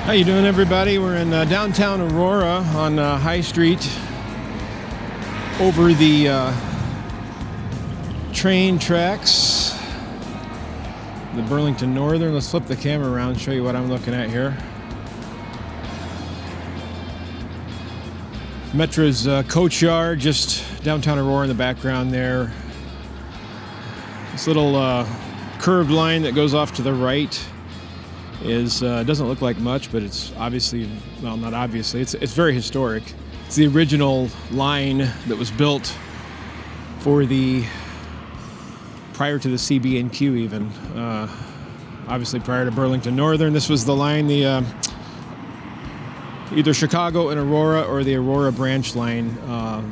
How you doing, everybody? We're in downtown Aurora on High Street over the train tracks, the Burlington Northern. Let's flip the camera around and show you what I'm looking at here. Metra's coach yard, just downtown Aurora in the background there. This little curved line that goes off to the right is doesn't look like much, but it's obviously, well, not obviously, it's very historic. It's the original line that was built for the prior to the CB&Q even, obviously prior to Burlington Northern. This was the line, the either Chicago and Aurora or the Aurora branch line.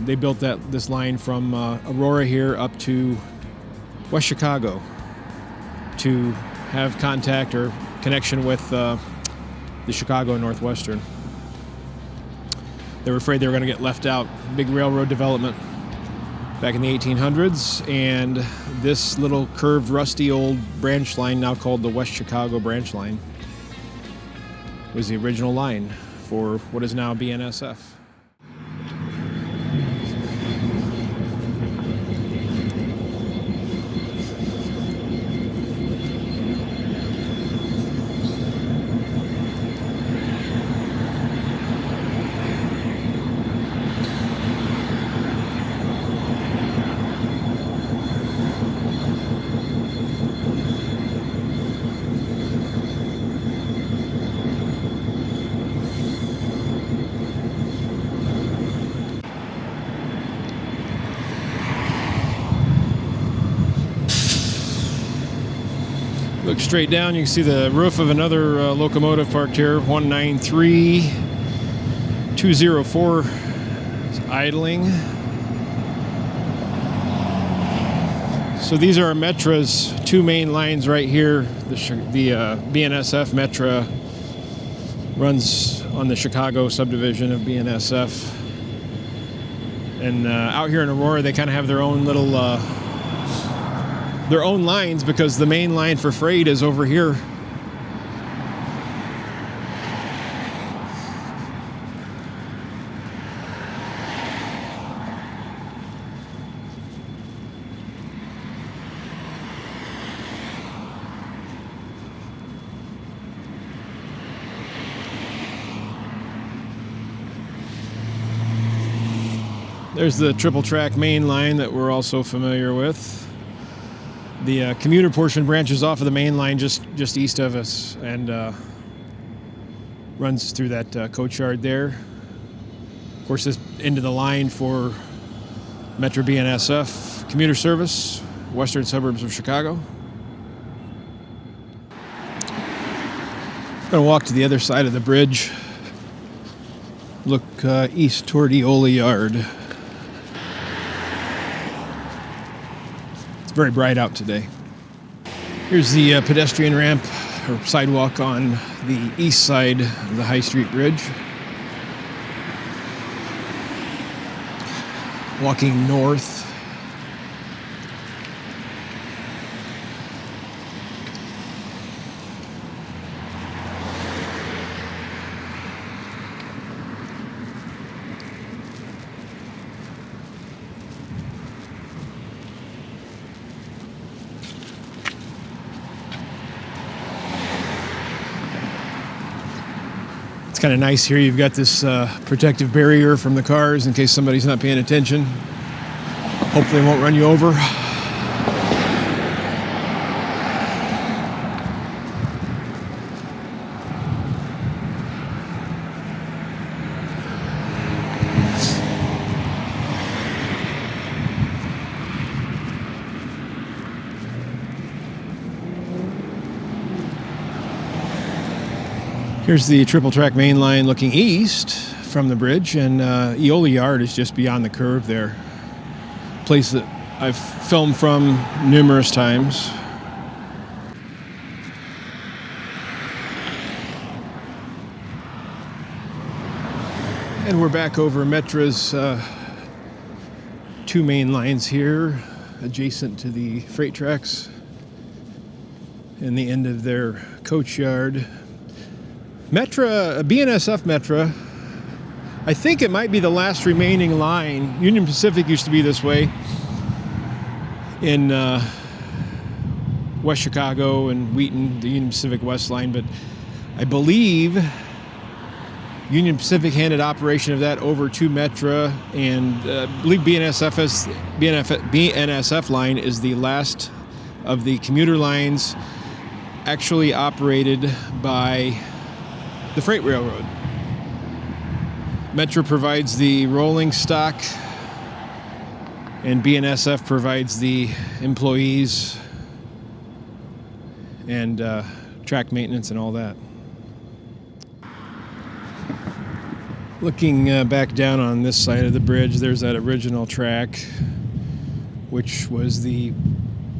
They built this line from Aurora here up to West Chicago to have contact or connection with the Chicago Northwestern. They were afraid they were going to get left out. Big railroad development back in the 1800s, and this little curved, rusty old branch line, now called the West Chicago branch line, was the original line for what is now BNSF. Look straight down, you can see the roof of another locomotive parked here, 193204 is idling. So these are Metra's two main lines right here. The BNSF Metra runs on the Chicago Subdivision of BNSF. And out here in Aurora, they kind of have their own little their own lines, because the main line for freight is over here. There's the triple track main line that we're also familiar with. The commuter portion branches off of the main line just east of us and runs through that coach yard there. Of course, this into the line for Metra BNSF commuter service, western suburbs of Chicago. I'm going to walk to the other side of the bridge, look east toward Eola Yard. Very bright out today. Here's the pedestrian ramp or sidewalk on the east side of the High Street Bridge. Walking north. Kind of nice here. You've got this protective barrier from the cars in case somebody's not paying attention. Hopefully it won't run you over. Here's the triple track main line looking east from the bridge, and Eola Yard is just beyond the curve there. Place that I've filmed from numerous times. And we're back over Metra's two main lines here, adjacent to the freight tracks and the end of their coach yard. Metra, BNSF Metra, I think it might be the last remaining line. Union Pacific used to be this way in West Chicago and Wheaton, the Union Pacific West line, but I believe Union Pacific handed operation of that over to Metra, and I believe BNSF line is the last of the commuter lines actually operated by the freight railroad. Metra provides the rolling stock, and BNSF provides the employees and track maintenance and all that. Looking back down on this side of the bridge, there's that original track, which was the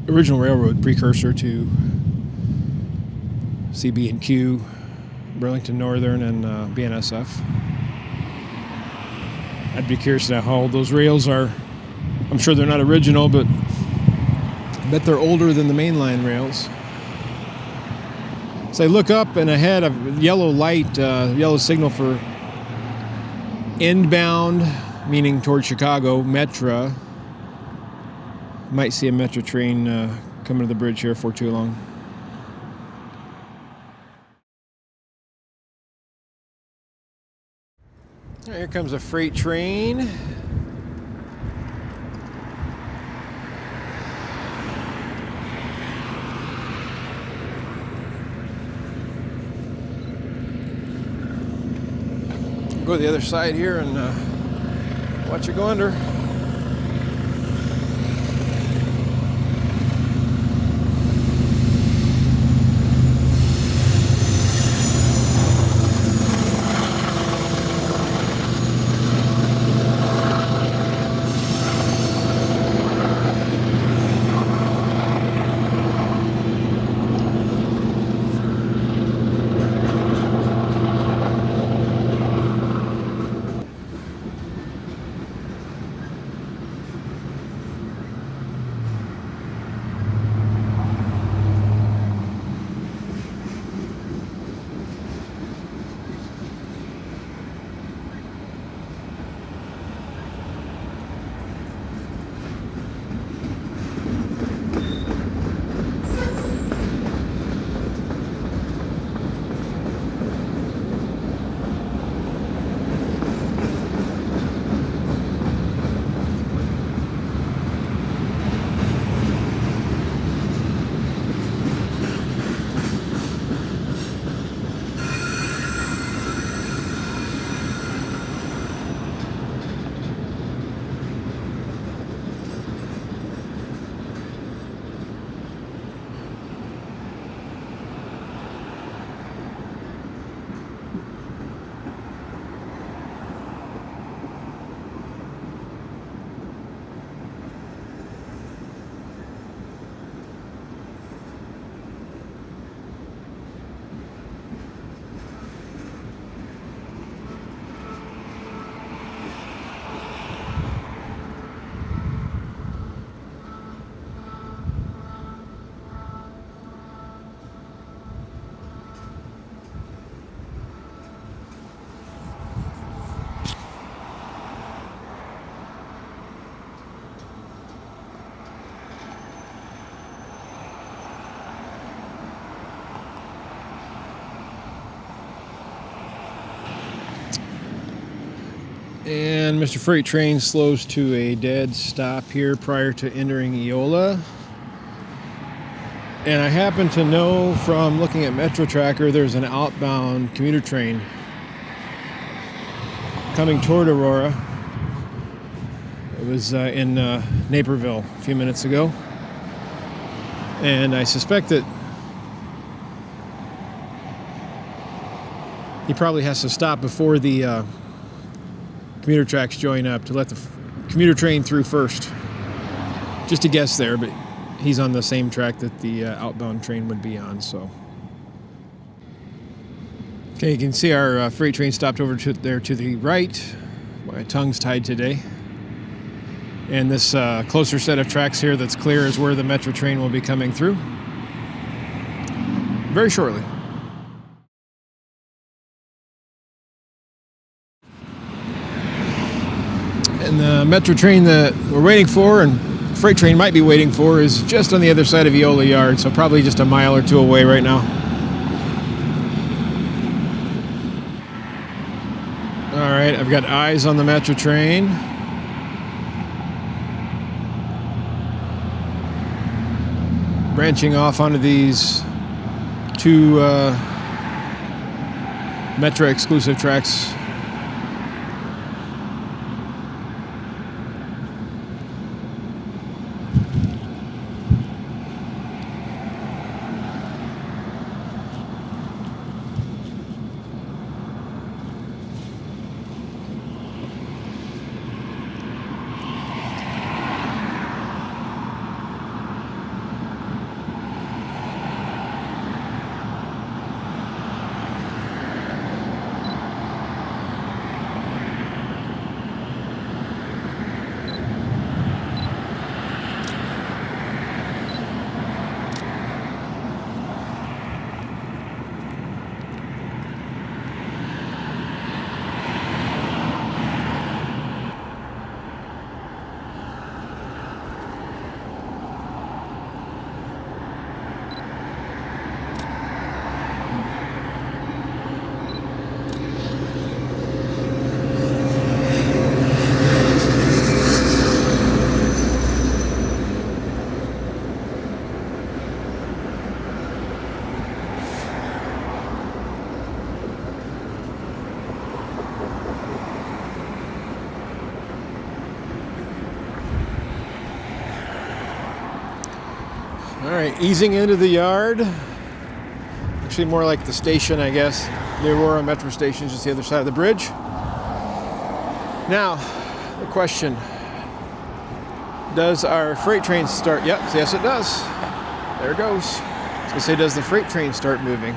original railroad precursor to CB&Q, Burlington Northern, and BNSF. I'd be curious to know how old those rails are. I'm sure they're not original, but I bet they're older than the mainline rails. So I look up and ahead, a yellow light, yellow signal for inbound, meaning towards Chicago, Metra. Might see a Metra train coming to the bridge here for too long. Here comes a freight train. Go to the other side here and watch it go under. And Mr. Freight Train slows to a dead stop here prior to entering Eola. And I happen to know from looking at Metro Tracker there's an outbound commuter train coming toward Aurora. It was in Naperville a few minutes ago. And I suspect that he probably has to stop before the commuter tracks join up to let the commuter train through first. Just a guess there, but he's on the same track that the outbound train would be on, so. Okay, you can see our freight train stopped over there to the right. My tongue's tied today. And this closer set of tracks here that's clear is where the Metro train will be coming through very shortly. And the Metra train that we're waiting for, and freight train might be waiting for, is just on the other side of Eola Yard, so probably just a mile or two away right now. All right, I've got eyes on the Metra train. Branching off onto these two Metra exclusive tracks. All right, easing into the yard. Actually more like the station, I guess. The Aurora Metro station is just the other side of the bridge. Now, the question, does our freight train start? Yep, yes it does. There it goes. I was gonna say, does the freight train start moving?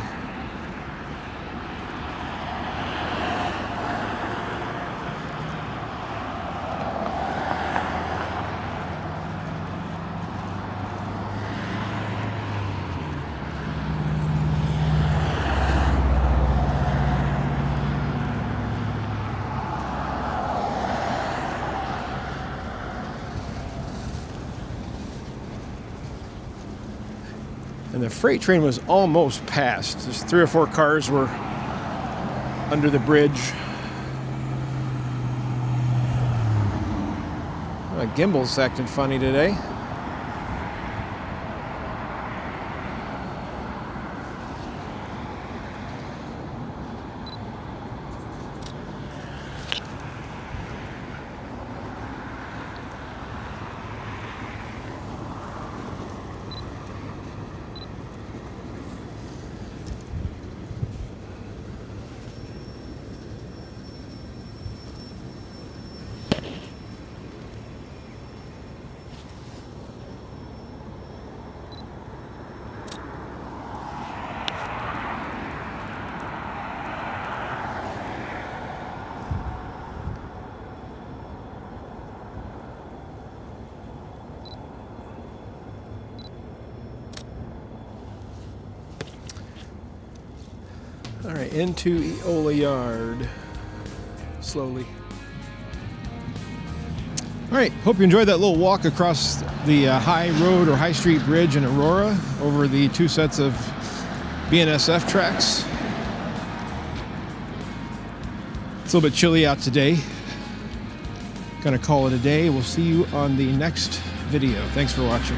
And the freight train was almost past. Just 3 or 4 cars were under the bridge. My gimbal's acting funny today. All right, into Eola Yard, slowly. All right, hope you enjoyed that little walk across the High Road or High Street Bridge in Aurora over the 2 sets of BNSF tracks. It's a little bit chilly out today. Gonna call it a day. We'll see you on the next video. Thanks for watching.